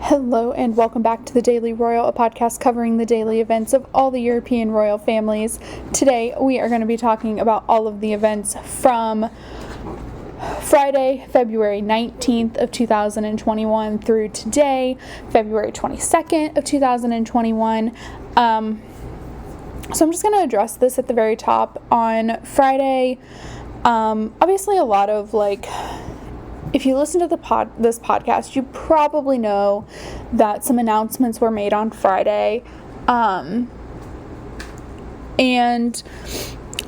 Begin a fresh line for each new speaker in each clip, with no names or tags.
Hello and welcome back to the Daily Royal, a podcast covering the daily events of all the European royal families. Today we are going to be talking about all of the events from Friday, February 19th of 2021 through today, February 22nd of 2021. So I'm just going to address this at the very top. On Friday, obviously a lot of if you listen to this podcast, you probably know that some announcements were made on Friday. And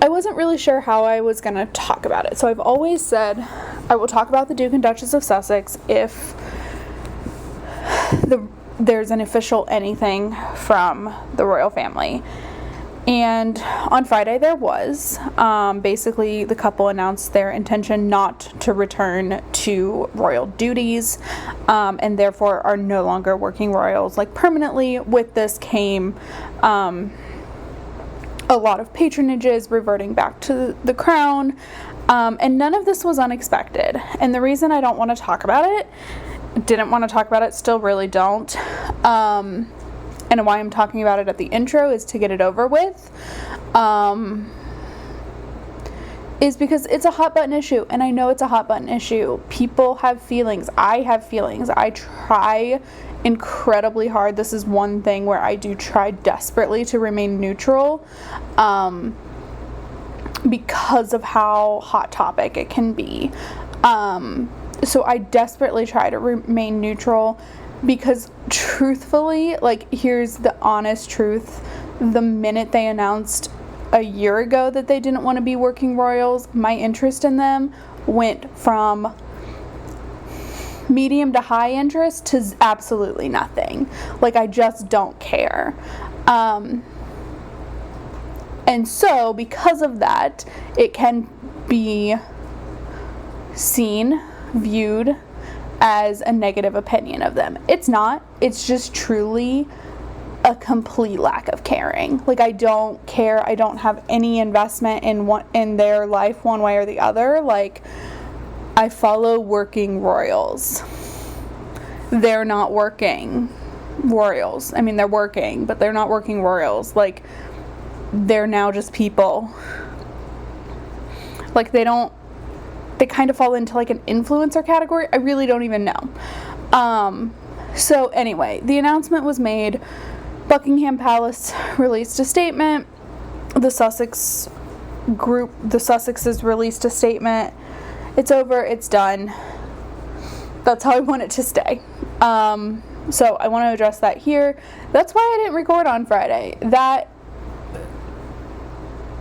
I wasn't really sure how I was going to talk about it. So I've always said I will talk about the Duke and Duchess of Sussex if there's an official anything from the royal family. And on Friday there was. Basically, the couple announced their intention not to return to royal duties, and therefore are no longer working royals permanently. With this came a lot of patronages reverting back to the crown, and none of this was unexpected. And the reason I don't want to talk about it, didn't want to talk about it, still really don't, and why I'm talking about it at the intro is to get it over with, is because it's a hot button issue, and I know it's a hot button issue. People have feelings. I have feelings. I try incredibly hard. This is one thing where I do try desperately to remain neutral, because of how hot topic it can be. So I desperately try to remain neutral. Because truthfully, here's the honest truth. The minute they announced a year ago that they didn't want to be working royals, my interest in them went from medium to high interest to absolutely nothing. I just don't care. And so, because of that, it can be seen, viewed as a negative opinion of them. It's not. It's just truly a complete lack of caring. I don't care. I don't have any investment in their life one way or the other. I follow working royals. They're not working royals. I mean, they're working, but they're not working royals. They're now just people. They kind of fall into an influencer category. I really don't even know. So anyway, the announcement was made. Buckingham Palace released a statement. The Sussexes released a statement. It's over. It's done. That's how I want it to stay. So I want to address that here. That's why I didn't record on Friday. And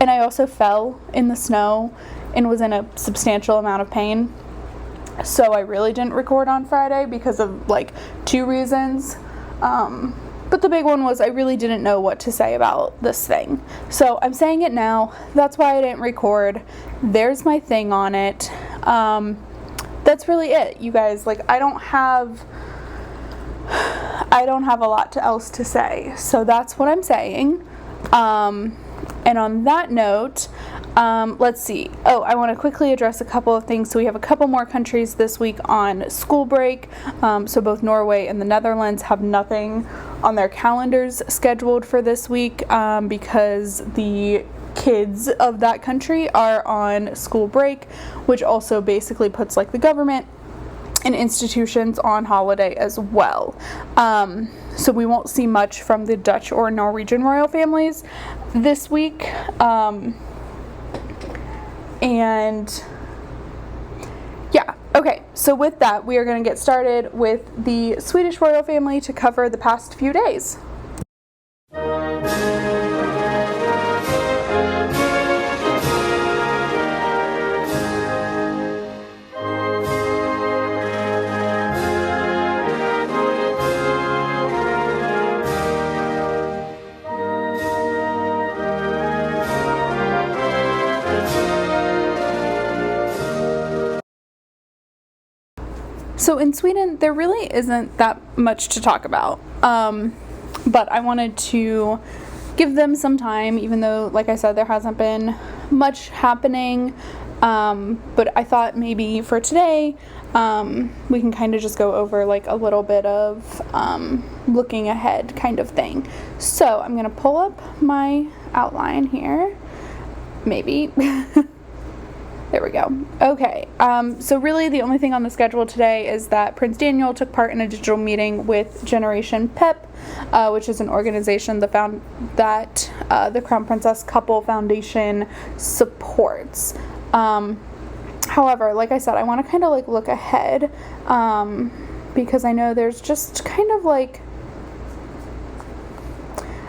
I also fell in the snow and was in a substantial amount of pain. So I really didn't record on Friday because of two reasons. But the big one was I really didn't know what to say about this thing. So I'm saying it now. That's why I didn't record. There's my thing on it. That's really it, you guys. I don't have a lot else to say. So that's what I'm saying. And on that note, let's see. I want to quickly address a couple of things. So we have a couple more countries this week on school break. So both Norway and the Netherlands have nothing on their calendars scheduled for this week, because the kids of that country are on school break, which also basically puts the government and institutions on holiday as well. So we won't see much from the Dutch or Norwegian royal families this week. And yeah, okay, so with that, we are going to get started with the Swedish royal family to cover the past few days. So in Sweden, there really isn't that much to talk about, but I wanted to give them some time, even though, like I said, there hasn't been much happening. But I thought maybe for today, we can kind of just go over like a little bit of looking ahead kind of thing. So I'm going to pull up my outline here. Maybe. There we go. Okay, so really the only thing on the schedule today is that Prince Daniel took part in a digital meeting with Generation PEP, which is an organization that the Crown Princess Couple Foundation supports. However, like I said, I want to kind of like look ahead, because I know there's just kind of like,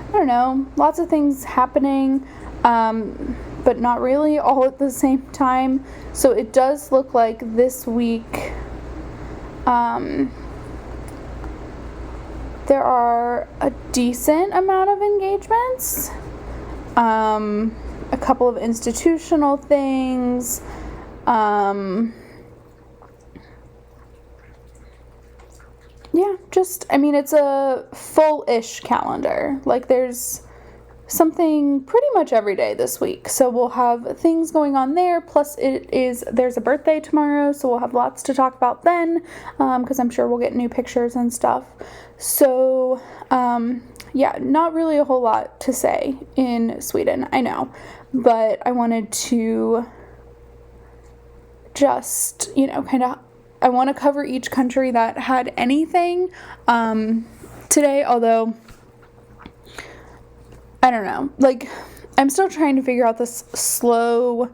I don't know, lots of things happening, but not really all at the same time. So it does look like this week, there are a decent amount of engagements, a couple of institutional things, yeah, just, I mean, it's a full-ish calendar. Like, there's something pretty much every day this week. So we'll have things going on there. Plus there's a birthday tomorrow, so we'll have lots to talk about then, because I'm sure we'll get new pictures and stuff. So, yeah, not really a whole lot to say in Sweden, I know. But I wanted to just, I want to cover each country that had anything today, although I don't know, like, I'm still trying to figure out this slow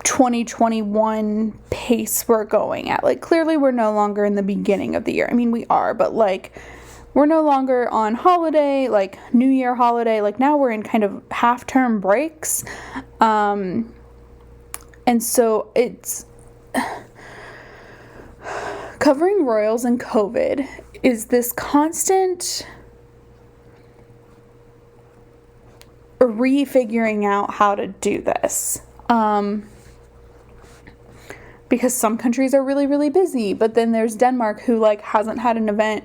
2021 pace we're going at. Like, clearly we're no longer in the beginning of the year. I mean, we are, but like, we're no longer on holiday, like New Year holiday. Like, now we're in kind of half-term breaks. And so it's covering royals and COVID is this constant refiguring out how to do this, because some countries are really, really busy, but then there's Denmark who like hasn't had an event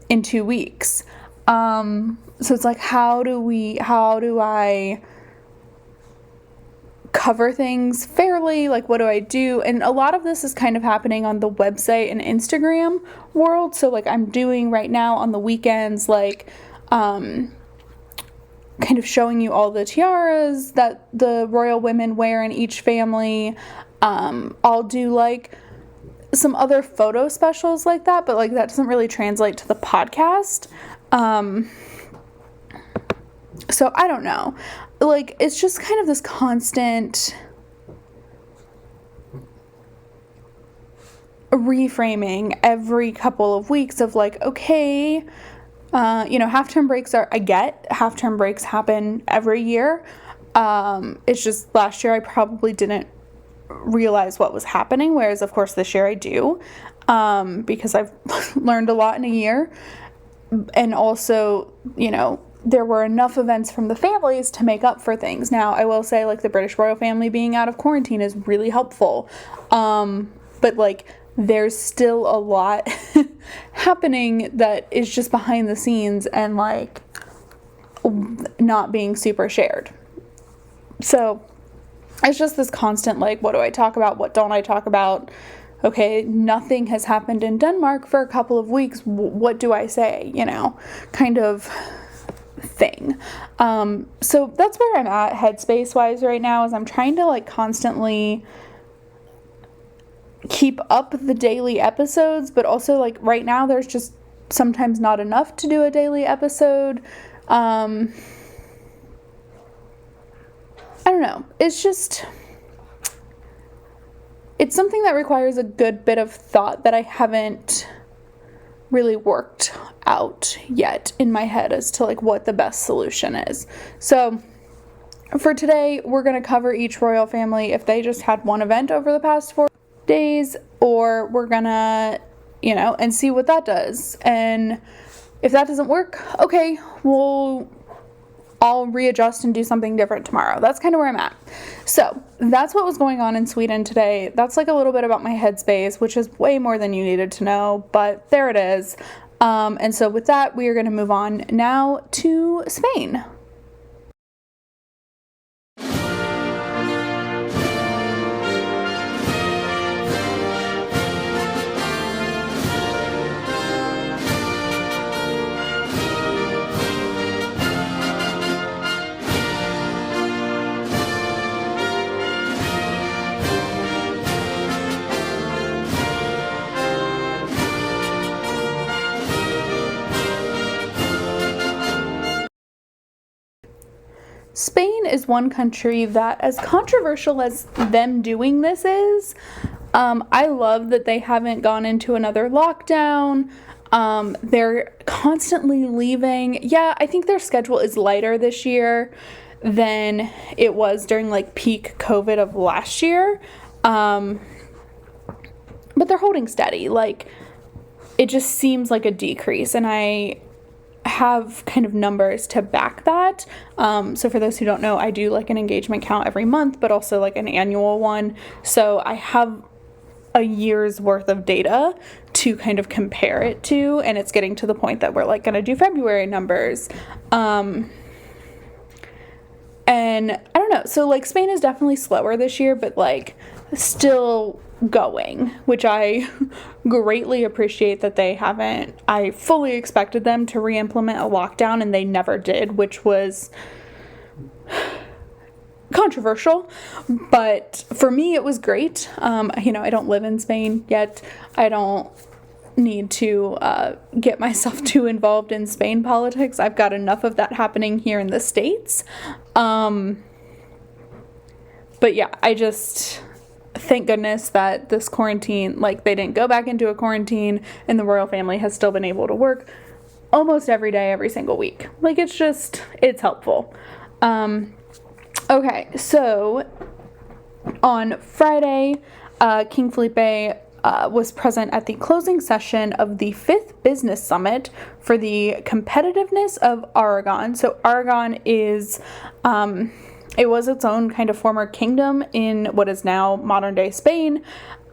in 2 weeks. So it's like, how do I cover things fairly? Like, what do I do? And a lot of this is kind of happening on the website and Instagram world. So like, I'm doing right now on the weekends, like, kind of showing you all the tiaras that the royal women wear in each family. I'll do like some other photo specials like that, but like that doesn't really translate to the podcast. So I don't know. Like, it's just kind of this constant reframing every couple of weeks of like, okay, half-term breaks half-term breaks happen every year. It's just last year I probably didn't realize what was happening, whereas of course this year I do, because I've learned a lot in a year. And also, there were enough events from the families to make up for things. Now, I will say, like, the British royal family being out of quarantine is really helpful. But like, there's still a lot happening that is just behind the scenes and like not being super shared. So it's just this constant like, what do I talk about? What don't I talk about? Okay, nothing has happened in Denmark for a couple of weeks. What do I say? Kind of thing. So that's where I'm at headspace wise right now, is I'm trying to like constantly keep up the daily episodes, but also like right now there's just sometimes not enough to do a daily episode. I don't know. It's something that requires a good bit of thought that I haven't really worked out yet in my head as to like what the best solution is. So for today, we're going to cover each royal family if they just had one event over the past 4 days, or we're gonna, and see what that does. And if that doesn't work, okay, I'll readjust and do something different tomorrow. That's kind of where I'm at. So that's what was going on in Sweden today. That's like a little bit about my headspace, which is way more than you needed to know, but there it is. And so with that, we are going to move on now to Spain. Spain is one country that, as controversial as them doing this is, I love that they haven't gone into another lockdown. They're constantly leaving. Yeah, I think their schedule is lighter this year than it was during like peak COVID of last year. But they're holding steady. Like, it just seems like a decrease, and I have kind of numbers to back that. So for those who don't know, I do like an engagement count every month, but also like an annual one. So I have a year's worth of data to kind of compare it to, and it's getting to the point that we're like going to do February numbers. And I don't know. So like Spain is definitely slower this year, but like still going, which I greatly appreciate that they haven't. I fully expected them to re-implement a lockdown, and they never did, which was controversial, but for me it was great. I don't live in Spain yet. I don't need to get myself too involved in Spain politics. I've got enough of that happening here in the States. But yeah, I just thank goodness that this quarantine, like, they didn't go back into a quarantine, and the royal family has still been able to work almost every day, every single week. Like, it's helpful. Okay, so on Friday, King Felipe was present at the closing session of the 5th Business Summit for the competitiveness of Aragon. So Aragon is, it was its own kind of former kingdom in what is now modern-day Spain,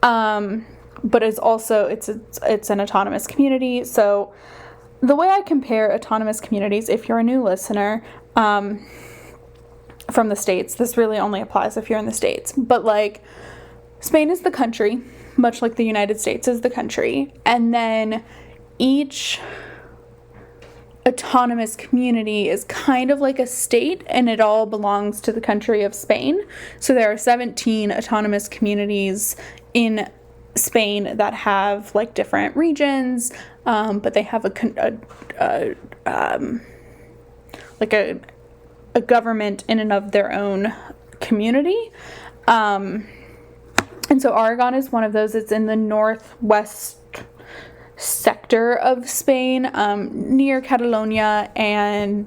but it's also, it's an autonomous community. So the way I compare autonomous communities, if you're a new listener, from the States, this really only applies if you're in the States, but like Spain is the country, much like the United States is the country, and then each autonomous community is kind of like a state, and it all belongs to the country of Spain. So there are 17 autonomous communities in Spain that have like different regions, but they have a government in and of their own community. And so Aragon is one of those. It's in the northwest sector of Spain, near Catalonia and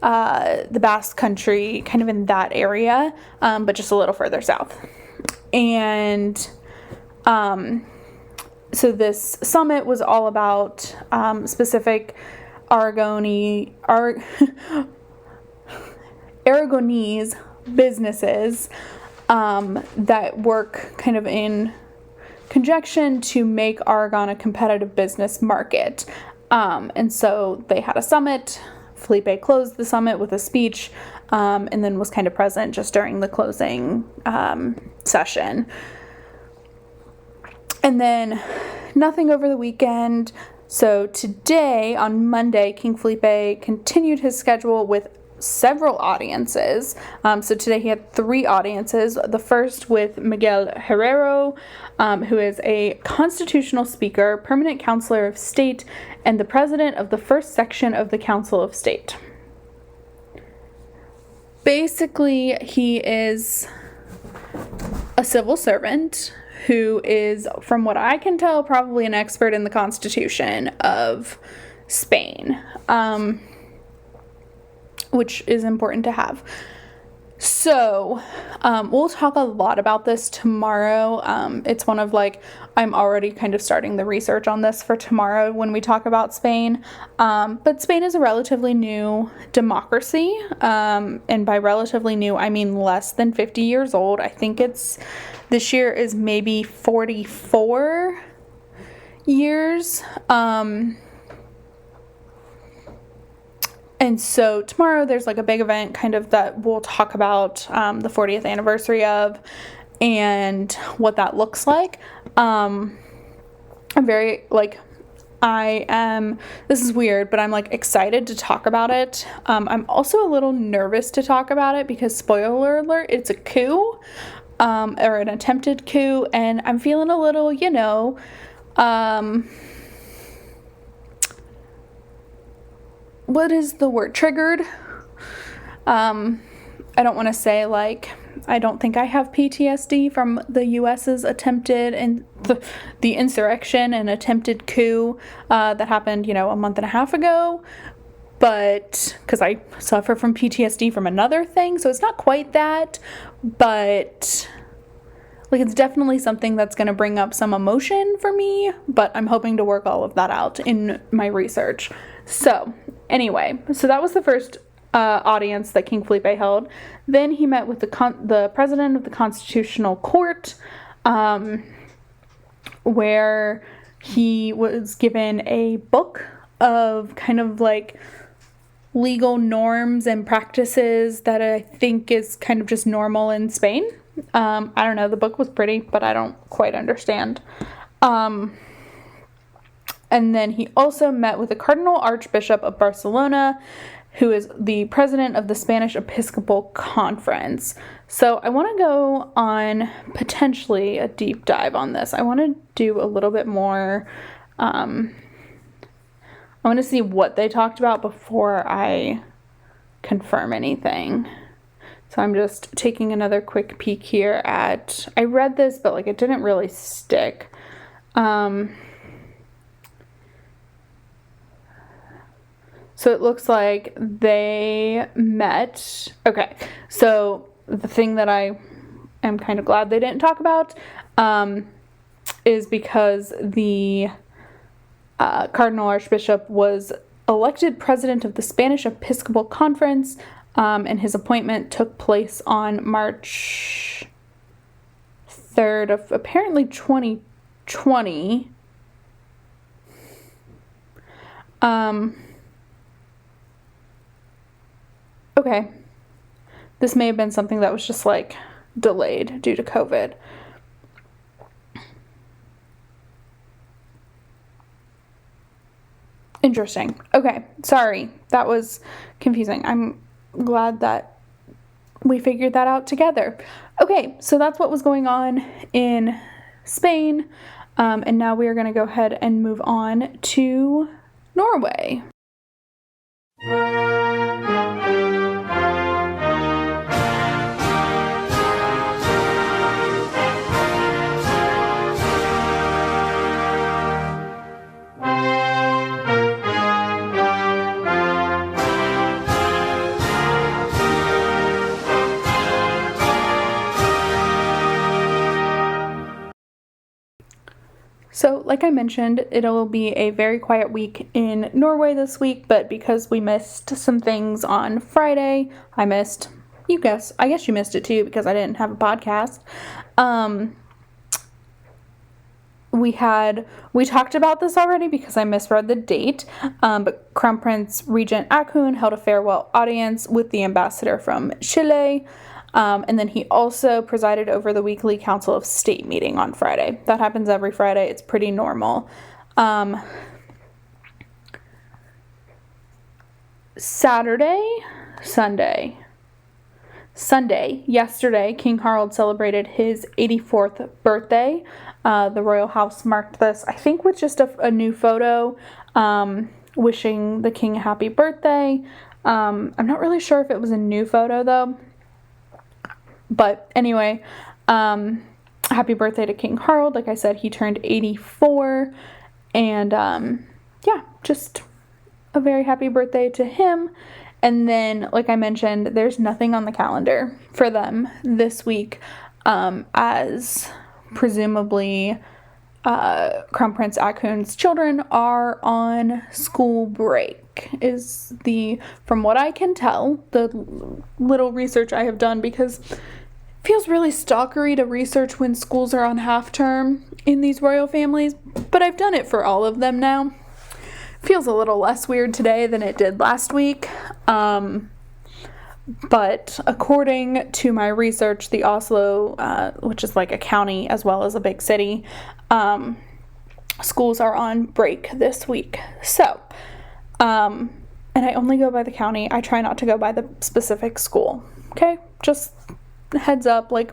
the Basque Country, kind of in that area, but just a little further south. And so this summit was all about specific Aragonese businesses that work kind of in conjunction to make Aragon a competitive business market. And so they had a summit. Felipe closed the summit with a speech, and then was kind of present just during the closing session. And then nothing over the weekend. So today, on Monday, King Felipe continued his schedule with several audiences. So today he had 3 audiences. The first with Miguel Herrero, who is a constitutional speaker, permanent counselor of state, and the president of the first section of the Council of State. Basically, he is a civil servant who is, from what I can tell, probably an expert in the Constitution of Spain. Which is important to have. So, we'll talk a lot about this tomorrow. It's one of I'm already kind of starting the research on this for tomorrow when we talk about Spain. But Spain is a relatively new democracy. And by relatively new, I mean less than 50 years old. I think this year is maybe 44 years. And so tomorrow there's a big event kind of that we'll talk about the 40th anniversary of and what that looks like. I'm very this is weird, but I'm excited to talk about it. I'm also a little nervous to talk about it because, spoiler alert, it's a coup, or an attempted coup, and I'm feeling a little, what is the word? Triggered. I don't want to say like I don't think I have PTSD from the US's attempted and the insurrection and attempted coup that happened, a month and a half ago. But because I suffer from PTSD from another thing, so it's not quite that, but like it's definitely something that's going to bring up some emotion for me, but I'm hoping to work all of that out in my research. So anyway, so that was the first audience that King Felipe held. Then he met with the president of the Constitutional Court, where he was given a book of kind of like legal norms and practices that I think is kind of just normal in Spain. I don't know, the book was pretty, but I don't quite understand. And then he also met with the Cardinal Archbishop of Barcelona, who is the president of the Spanish Episcopal Conference. So I want to go on potentially a deep dive on this. I want to do a little bit more, I want to see what they talked about before I confirm anything. So I'm just taking another quick peek here at, I read this, but like it didn't really stick. So it looks like they met. Okay, so the thing that I am kind of glad they didn't talk about is because the Cardinal Archbishop was elected president of the Spanish Episcopal Conference, and his appointment took place on March 3rd of apparently 2020. Okay. This may have been something that was just like delayed due to COVID. Interesting. Okay. Sorry. That was confusing. I'm glad that we figured that out together. Okay. So that's what was going on in Spain. And now we are going to go ahead and move on to Norway. So, like I mentioned, it'll be a very quiet week in Norway this week, but because we missed some things on Friday, I guess you missed it too because I didn't have a podcast. We talked about this already because I misread the date, but Crown Prince Regent Haakon held a farewell audience with the ambassador from Chile. And then he also presided over the weekly Council of State meeting on Friday. That happens every Friday. It's pretty normal. Sunday, yesterday, King Harald celebrated his 84th birthday. The royal house marked this, I think, with just a new photo, wishing the king a happy birthday. I'm not really sure if it was a new photo, though. But anyway, happy birthday to King Harald. Like I said, he turned 84. And just a very happy birthday to him. And then, like I mentioned, there's nothing on the calendar for them this week, as presumably Crown Prince Haakon's children are on school break, from what I can tell, the little research I have done, because it feels really stalkery to research when schools are on half term in these royal families, but I've done it for all of them now. Feels a little less weird today than it did last week. But according to my research, the Oslo, which is like a county as well as a big city, schools are on break this week. So, and I only go by the county. I try not to go by the specific school. Okay? Just heads up, like,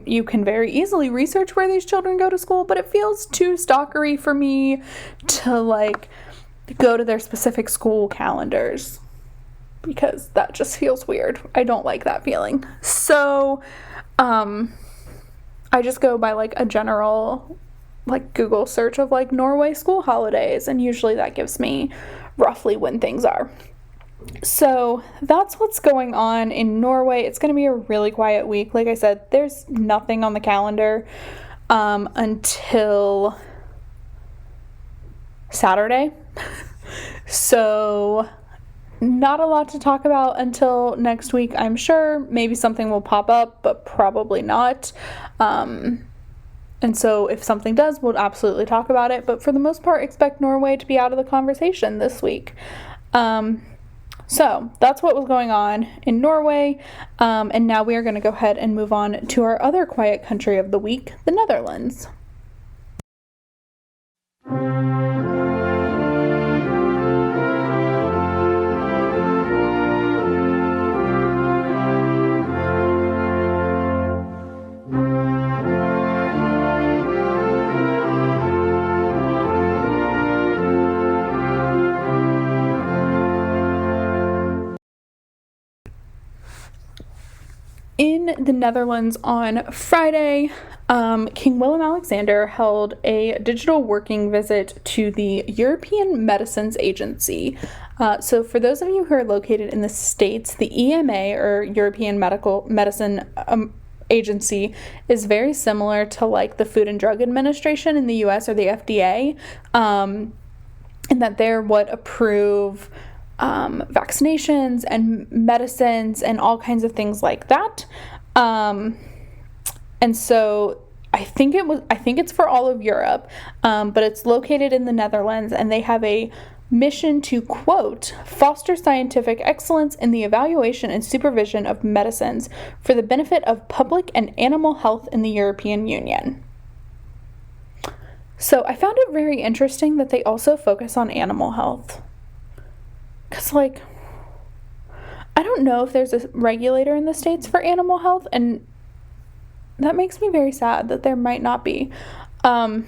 you can very easily research where these children go to school, but it feels too stalkery for me to, like, go to their specific school calendars. because that just feels weird. I don't like that feeling. So, I just go by like a general like Google search of like Norway school holidays, and usually that gives me roughly when things are. So that's what's going on in Norway. It's going to be a really quiet week. Like I said, there's nothing on the calendar until Saturday. So not a lot to talk about until next week, I'm sure. Maybe something will pop up, but probably not. And so if something does, we'll absolutely talk about it. But for the most part, expect Norway to be out of the conversation this week. So that's what was going on in Norway. And now we are going to go ahead and move on to our other quiet country of the week, the Netherlands. In the Netherlands on Friday, King Willem-Alexander held a digital working visit to the European Medicines Agency. So for those of you who are located in the States, the EMA, or European Medicine Agency, is very similar to like the Food and Drug Administration in the US, or the FDA, in that they're what approve vaccinations and medicines and all kinds of things like that. And so I think it's for all of Europe, but it's located in the Netherlands, and they have a mission to, quote, foster scientific excellence in the evaluation and supervision of medicines for the benefit of public and animal health in the European Union. So I found it very interesting that they also focus on animal health. Because, like, I don't know if there's a regulator in the States for animal health, and that makes me very sad that there might not be. But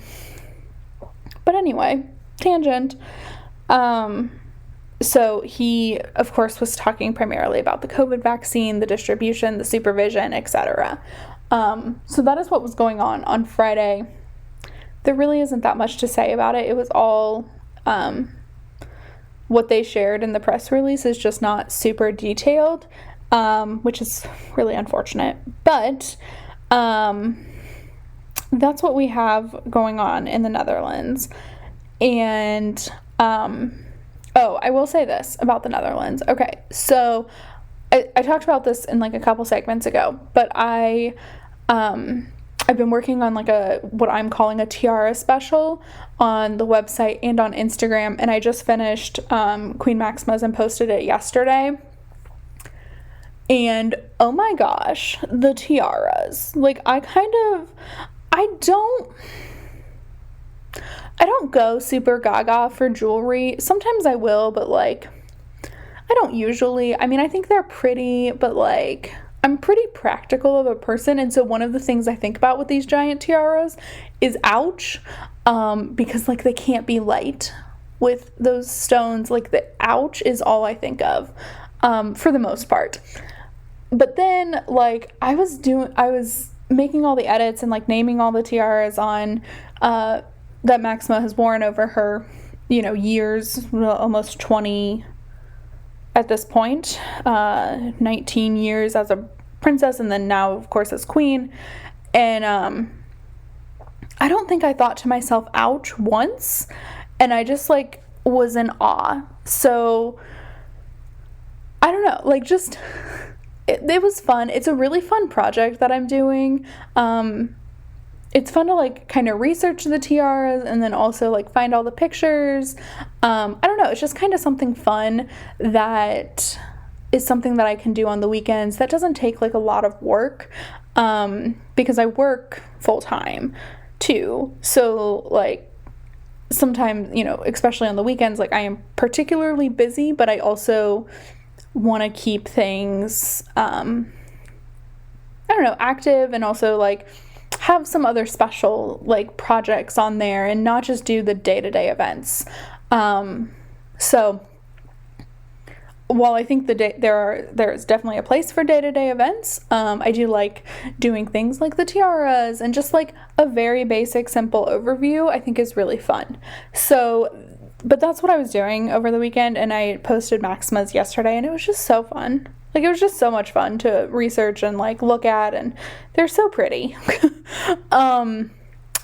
anyway, tangent. So he, of course, was talking primarily about the COVID vaccine, the distribution, the supervision, etc. So that is what was going on Friday. There really isn't that much to say about it. It was all... what they shared in the press release is just not super detailed, which is really unfortunate. But that's what we have going on in the Netherlands. And, I will say this about the Netherlands. Okay, so I talked about this in like a couple segments ago, but I've been working on like what I'm calling a tiara special on the website and on Instagram, and I just finished Queen Maxima's and posted it yesterday. And oh my gosh, the tiaras. Like I don't go super gaga for jewelry. Sometimes I will, but like I don't usually. I mean, I think they're pretty, but like I'm pretty practical of a person, and so one of the things I think about with these giant tiaras is ouch, because like they can't be light with those stones. Like the ouch is all I think of, for the most part. But then like I was making all the edits and like naming all the tiaras on that Maxima has worn over her, years, almost 20 at this point, 19 years as a princess, and then now, of course, as queen. And I don't think I thought to myself, ouch, once. And I just, like, was in awe. So, I don't know, like, just, it was fun. It's a really fun project that I'm doing. It's fun to like kind of research the tiaras and then also like find all the pictures. I don't know, it's just kind of something fun that is something that I can do on the weekends that doesn't take like a lot of work, because I work full time too. So like sometimes, especially on the weekends, like I am particularly busy, but I also want to keep things active, and also like have some other special like projects on there and not just do the day-to-day events. So while I think there's definitely a place for day-to-day events, I do like doing things like the tiaras and just like a very basic, simple overview, I think is really fun. So, but that's what I was doing over the weekend, and I posted Maximas yesterday, and it was just so fun. Like, it was just so much fun to research and like look at, and they're so pretty.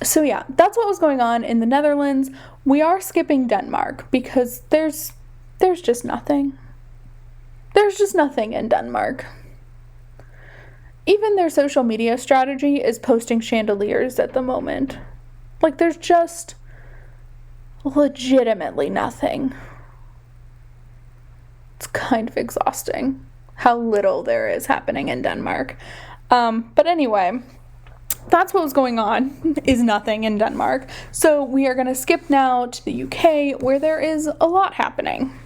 So yeah, that's what was going on in the Netherlands. We are skipping Denmark because there's just nothing. There's just nothing in Denmark. Even their social media strategy is posting chandeliers at the moment. Like, there's just legitimately nothing. It's kind of exhausting how little there is happening in Denmark. But anyway, that's what was going on, is nothing in Denmark. So we are going to skip now to the UK, where there is a lot happening.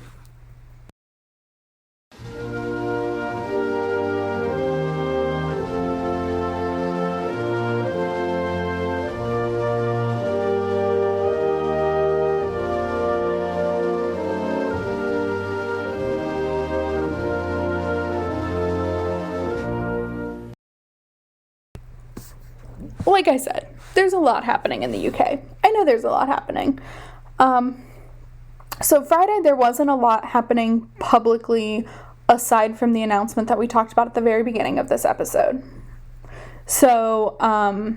Like I said, there's a lot happening in the UK. I know there's a lot happening. So Friday, there wasn't a lot happening publicly aside from the announcement that we talked about at the very beginning of this episode. So I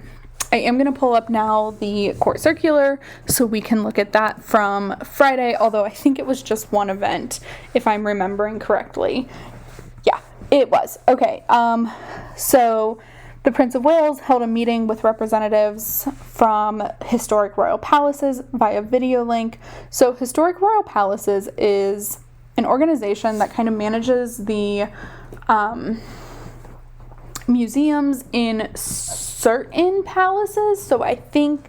am going to pull up now the court circular so we can look at that from Friday, although I think it was just one event, if I'm remembering correctly. Yeah, it was. Okay, so the Prince of Wales held a meeting with representatives from Historic Royal Palaces via video link. So Historic Royal Palaces is an organization that kind of manages the museums in certain palaces. So I think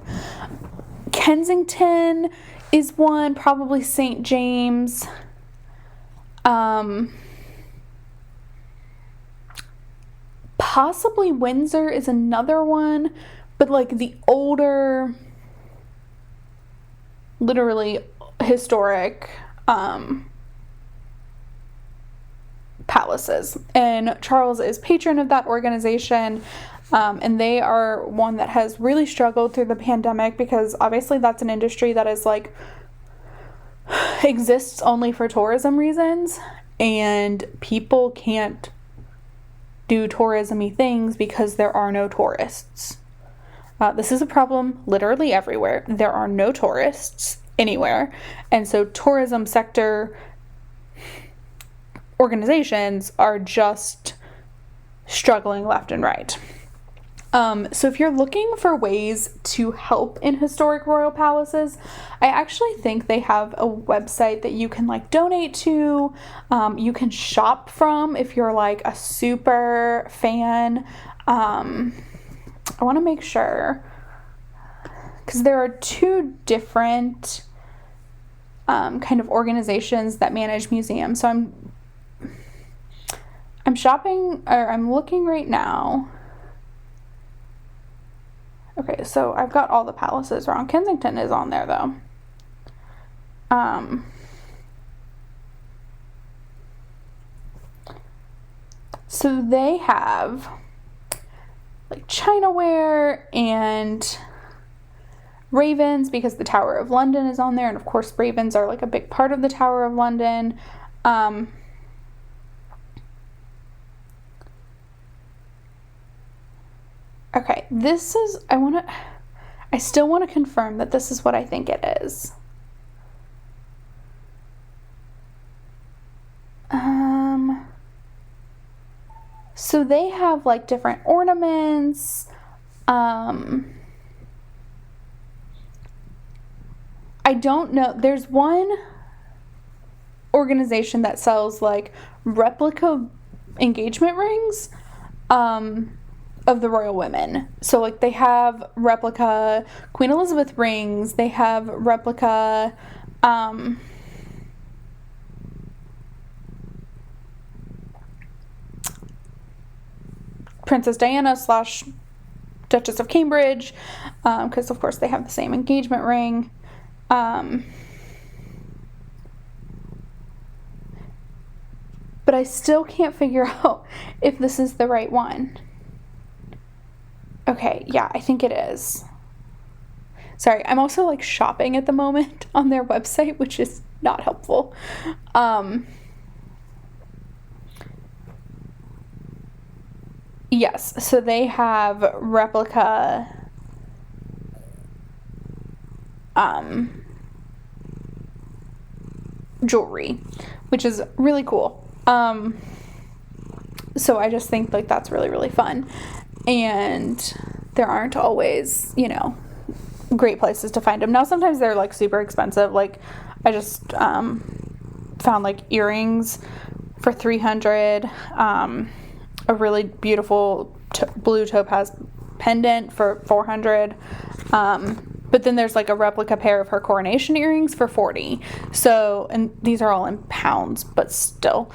Kensington is one, probably St. James. Possibly Windsor is another one, but like the older, literally historic palaces. And Charles is patron of that organization, and they are one that has really struggled through the pandemic because obviously that's an industry that is like exists only for tourism reasons, and people can't do tourism-y things because there are no tourists. This is a problem literally everywhere. There are no tourists anywhere, and so tourism sector organizations are just struggling left and right. So if you're looking for ways to help in historic royal palaces, I actually think they have a website that you can like donate to, you can shop from if you're like a super fan. I want to make sure, because there are two different kind of organizations that manage museums. So I'm shopping, or I'm looking right now. Okay, so I've got all the palaces wrong. Kensington is on there, though. So they have like Chinaware and Ravens, because the Tower of London is on there, and of course Ravens are like a big part of the Tower of London. Okay, this is, I still want to confirm that this is what I think it is. So they have like different ornaments. I don't know. There's one organization that sells like replica engagement rings. Of the royal women. So like they have replica Queen Elizabeth rings, they have replica Princess Diana / Duchess of Cambridge, because of course they have the same engagement ring. but I still can't figure out if this is the right one. Okay, yeah, I think it is. Sorry, I'm also like shopping at the moment on their website, which is not helpful. Yes, so they have replica jewelry, which is really cool. So I just think like that's really, really fun. And there aren't always, great places to find them. Now, sometimes they're like super expensive. Like I just found like earrings for $300, a really beautiful blue topaz pendant for $400. But then there's like a replica pair of her coronation earrings for $40. So, and these are all in pounds, but still.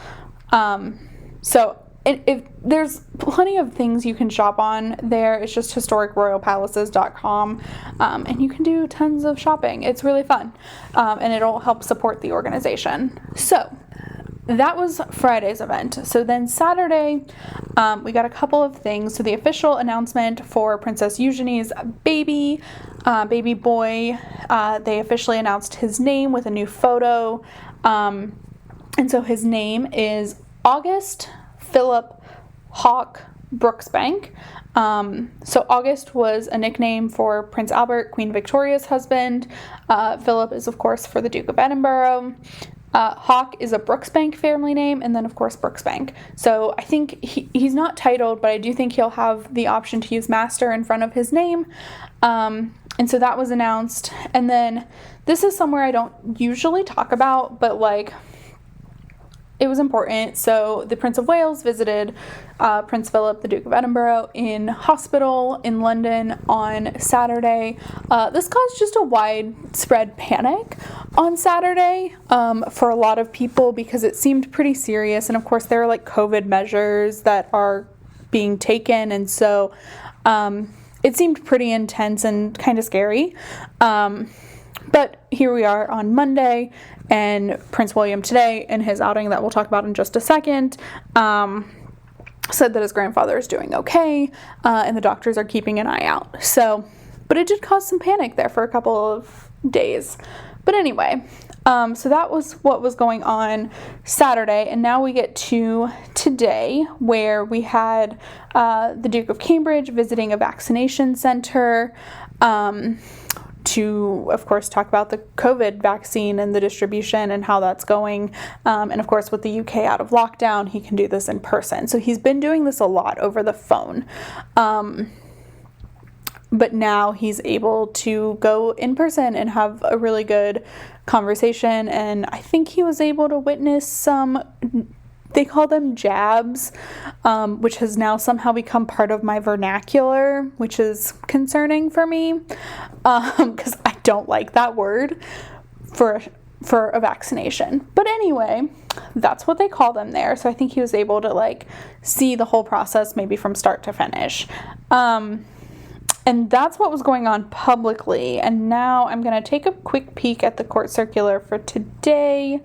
So if there's plenty of things you can shop on there. It's just historicroyalpalaces.com, and you can do tons of shopping. It's really fun, and it'll help support the organization. So that was Friday's event. So then Saturday, we got a couple of things. So the official announcement for Princess Eugenie's baby boy, they officially announced his name with a new photo. And so his name is August Philip Hawke Brooksbank. So August was a nickname for Prince Albert, Queen Victoria's husband. Philip is, of course, for the Duke of Edinburgh. Hawke is a Brooksbank family name, and then, of course, Brooksbank. So I think he's not titled, but I do think he'll have the option to use Master in front of his name. And so that was announced. And then this is somewhere I don't usually talk about, but like it was important. So the Prince of Wales visited Prince Philip, the Duke of Edinburgh, in hospital in London on Saturday. This caused just a widespread panic on Saturday for a lot of people because it seemed pretty serious. And of course, there are like COVID measures that are being taken. And so it seemed pretty intense and kind of scary. But here we are on Monday, and Prince William today, in his outing that we'll talk about in just a second, said that his grandfather is doing okay, and the doctors are keeping an eye out. So, but it did cause some panic there for a couple of days. But anyway, so that was what was going on Saturday, and now we get to today, where we had the Duke of Cambridge visiting a vaccination center, to, of course, talk about the COVID vaccine and the distribution and how that's going. And, of course, with the UK out of lockdown, he can do this in person. So he's been doing this a lot over the phone. But now he's able to go in person and have a really good conversation. And I think he was able to witness some, they call them jabs, which has now somehow become part of my vernacular, which is concerning for me, because I don't like that word for a vaccination. But anyway, that's what they call them there. So I think he was able to like see the whole process maybe from start to finish. And that's what was going on publicly. And now I'm going to take a quick peek at the court circular for today.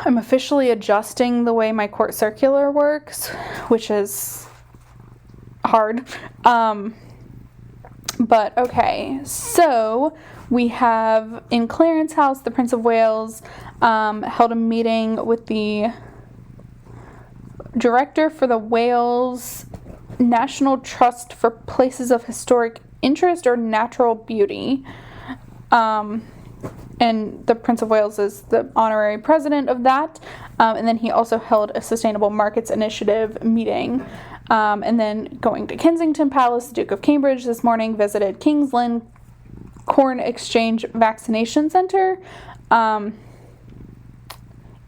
I'm officially adjusting the way my court circular works, which is hard. But okay, so we have in Clarence House, the Prince of Wales held a meeting with the director for the Wales National Trust for Places of Historic Interest or Natural Beauty. And the Prince of Wales is the honorary president of that. And then he also held a Sustainable Markets Initiative meeting. And then going to Kensington Palace, the Duke of Cambridge this morning visited King's Lynn Corn Exchange Vaccination Center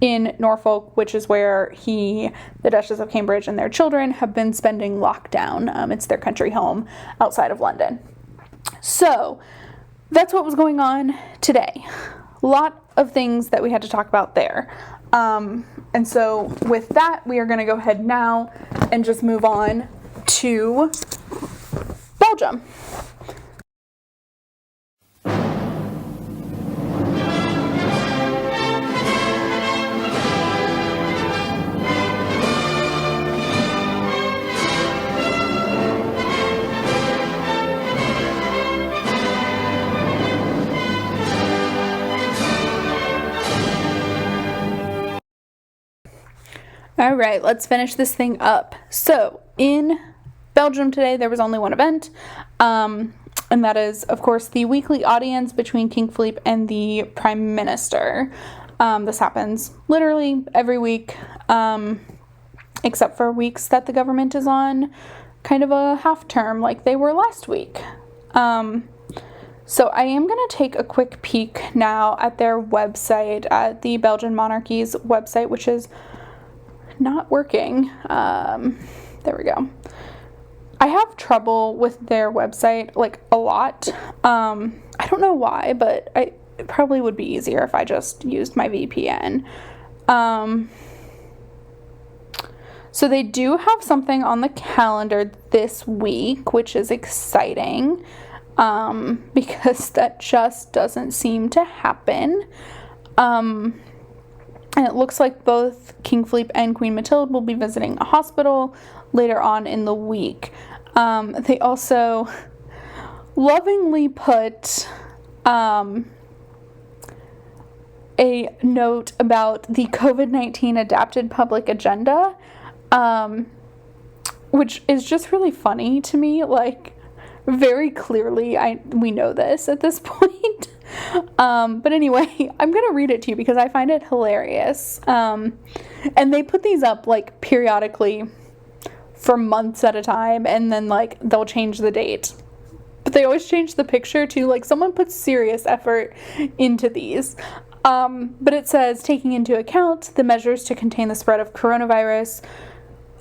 in Norfolk, which is where the Duchess of Cambridge and their children have been spending lockdown. It's their country home outside of London. So that's what was going on today. A lot of things that we had to talk about there. And so with that, we are going to go ahead now and just move on to Belgium. All right, let's finish this thing up. So, in Belgium today, there was only one event, and that is, of course, the weekly audience between King Philippe and the Prime Minister. This happens literally every week, except for weeks that the government is on kind of a half term, like they were last week. So I am going to take a quick peek now at their website, at the Belgian monarchy's website, which is not working. There we go. I have trouble with their website, like, a lot. I don't know why, but it probably would be easier if I just used my VPN. So they do have something on the calendar this week, which is exciting, because that just doesn't seem to happen. And it looks like both King Philippe and Queen Mathilde will be visiting a hospital later on in the week. They also lovingly put a note about the COVID-19 adapted public agenda, which is just really funny to me. Like, very clearly we know this at this point. But anyway, I'm gonna read it to you because I find it hilarious. And they put these up like periodically for months at a time, and then like they'll change the date. But they always change the picture too. Like, someone puts serious effort into these. But it says, taking into account the measures to contain the spread of the coronavirus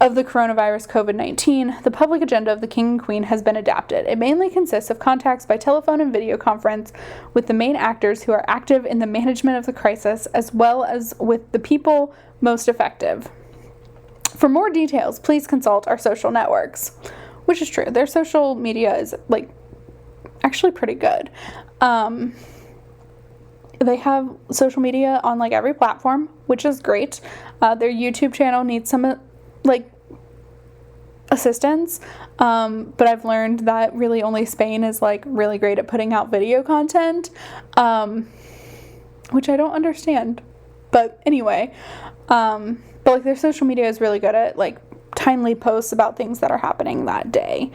COVID-19, the public agenda of the King and Queen has been adapted. It mainly consists of contacts by telephone and video conference with the main actors who are active in the management of the crisis, as well as with the people most effective. For more details, please consult our social networks. Which is true. Their social media is, like, actually pretty good. They have social media on, like, every platform, which is great. Their YouTube channel needs some, like, assistance, but I've learned that really only Spain is, like, really great at putting out video content, which I don't understand, but anyway, but, like, their social media is really good at, like, timely posts about things that are happening that day,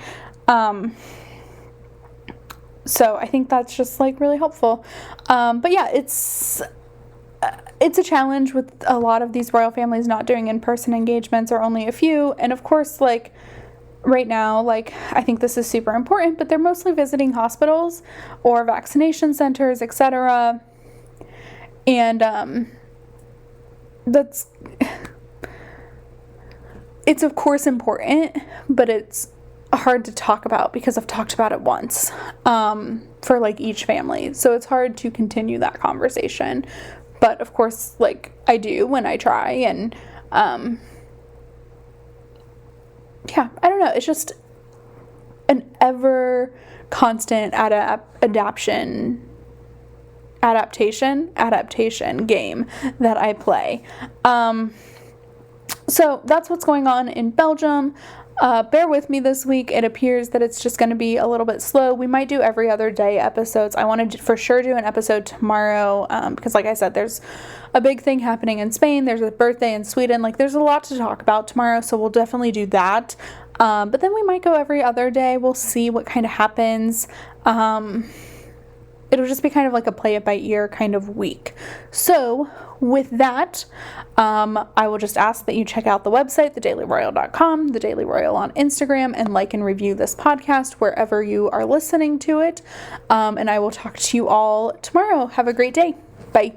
so I think that's just, like, really helpful, but yeah, it's a challenge with a lot of these royal families not doing in-person engagements, or only a few. And of course, like, right now, like, I think this is super important, but they're mostly visiting hospitals or vaccination centers, etc. And it's of course important, but it's hard to talk about because I've talked about it once for, like, each family. So it's hard to continue that conversation. But of course, like, I do when I try, and yeah, I don't know. It's just an ever constant adaptation game that I play. So that's what's going on in Belgium. Bear with me this week. It appears that it's just going to be a little bit slow. We might do every other day episodes. I want to for sure do an episode tomorrow, because, like I said, there's a big thing happening in Spain. There's a birthday in Sweden. Like, there's a lot to talk about tomorrow, so we'll definitely do that. But then we might go every other day. We'll see what kind of happens. It'll just be kind of like a play it by ear kind of week. So with that, I will just ask that you check out the website, thedailyroyal.com, The Daily Royal on Instagram, and like and review this podcast wherever you are listening to it. And I will talk to you all tomorrow. Have a great day. Bye.